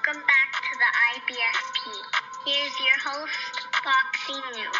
Welcome back to the IBFP. Here's your host, Boxing New.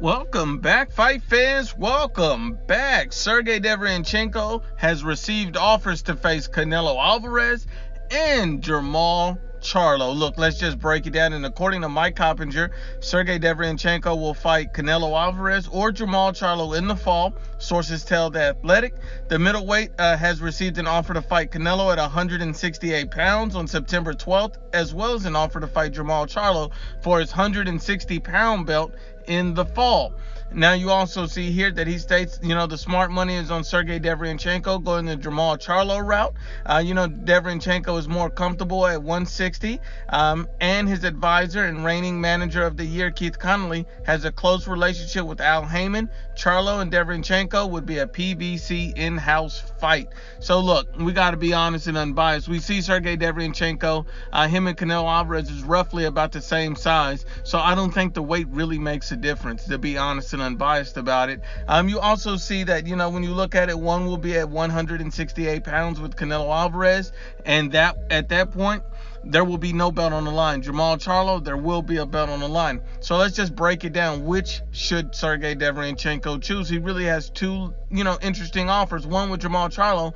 Welcome back, fight fans. Welcome back. Sergey Derevyanchenko has received offers to face Canelo Alvarez and Jamal Charlo. Look, let's just break it down. And according to Mike Coppinger, Sergey Derevyanchenko will fight Canelo Alvarez or Jamal Charlo in the fall. Sources tell The Athletic. The middleweight has received an offer to fight Canelo at 168 pounds on September 12th, as well as an offer to fight Jamal Charlo for his 160-pound belt in the fall. Now, you also see here that he states, the smart money is on Sergey Derevyanchenko going the Jamal Charlo route. Derevyanchenko is more comfortable at 160, and his advisor and reigning manager of the year, Keith Connolly, has a close relationship with Al Heyman. Charlo and Derevyanchenko would be a PBC in-house fight. So, look, we got to be honest and unbiased. We see Sergey Derevyanchenko, him and Canelo Alvarez is roughly about the same size, so I don't think the weight really makes a difference, to be honest and unbiased about it. You also see that, when you look at it, one will be at 168 pounds with Canelo Alvarez, and that at that point, there will be no belt on the line. Jamal Charlo, there will be a belt on the line. So let's just break it down. Which should Sergey Derevyanchenko choose? He really has two, interesting offers. One with Jamal Charlo.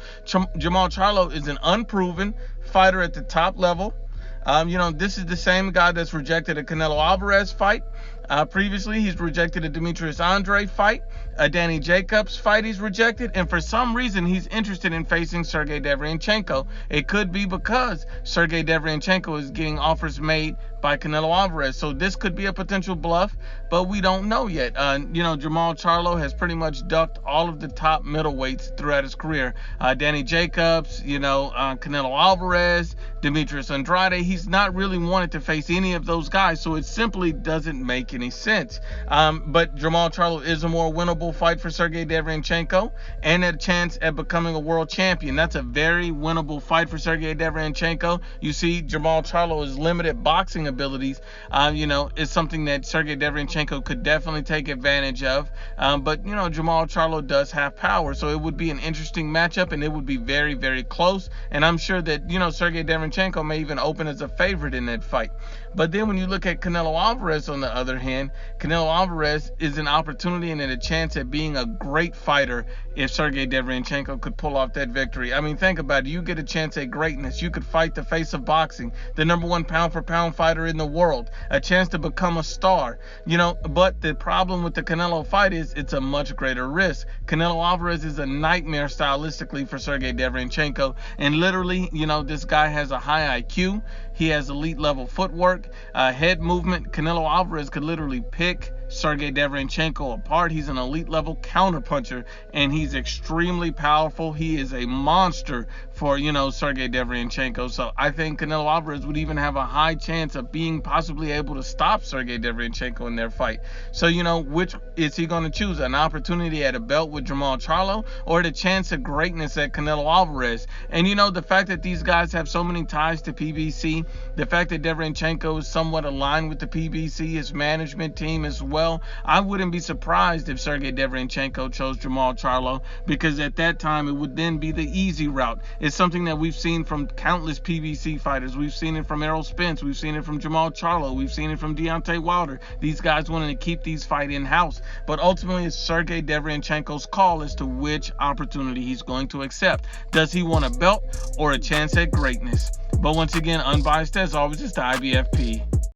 Jamal Charlo is an unproven fighter at the top level. This is the same guy that's rejected a Canelo Alvarez fight. Previously, he's rejected a Demetrius Andrade fight, a Danny Jacobs fight he's rejected, and for some reason, he's interested in facing Sergey Derevyanchenko. It could be because Sergey Derevyanchenko is getting offers made by Canelo Alvarez. So this could be a potential bluff, but we don't know yet. Jamal Charlo has pretty much ducked all of the top middleweights throughout his career. Danny Jacobs, Canelo Alvarez, Demetrius Andrade. He's not really wanted to face any of those guys, so it simply doesn't make any sense. But Jamal Charlo is a more winnable fight for Sergey Derevyanchenko and a chance at becoming a world champion. That's a very winnable fight for Sergey Derevyanchenko. You see, Jamal Charlo's limited boxing abilities, is something that Sergey Derevyanchenko could definitely take advantage of. But Jamal Charlo does have power, so it would be an interesting matchup, and it would be very, very close. And I'm sure that, Sergey Derevyanchenko may even open as a favorite in that fight. But then when you look at Canelo Alvarez, on the other hand, Canelo Alvarez is an opportunity and a chance at being a great fighter if Sergey Derevyanchenko could pull off that victory. I mean, think about it. You get a chance at greatness. You could fight the face of boxing, the number one pound-for-pound fighter in the world, a chance to become a star. But the problem with the Canelo fight is it's a much greater risk. Canelo Alvarez is a nightmare stylistically for Sergey Derevyanchenko, and literally, this guy has a high IQ. He has elite level footwork, head movement. Canelo Alvarez could literally pick Sergey Derevyanchenko apart. He's an elite level counterpuncher, and he's extremely powerful. He is a monster for, Sergey Derevyanchenko. So I think Canelo Alvarez would even have a high chance of being possibly able to stop Sergey Derevyanchenko in their fight. So, which is he going to choose? An opportunity at a belt with Jamal Charlo, or the chance of greatness at Canelo Alvarez? And, the fact that these guys have so many ties to PBC, the fact that Derevyanchenko is somewhat aligned with the PBC, his management team as well, I wouldn't be surprised if Sergey Derevyanchenko chose Jamal Charlo, because at that time it would then be the easy route. It's something that we've seen from countless PBC fighters. We've seen it from Errol Spence. We've seen it from Jamal Charlo. We've seen it from Deontay Wilder. These guys wanting to keep these fights in-house. But ultimately, it's Sergey Derevyanchenko's call as to which opportunity he's going to accept. Does he want a belt or a chance at greatness? But once again, unbiased as always, it's the IBFP.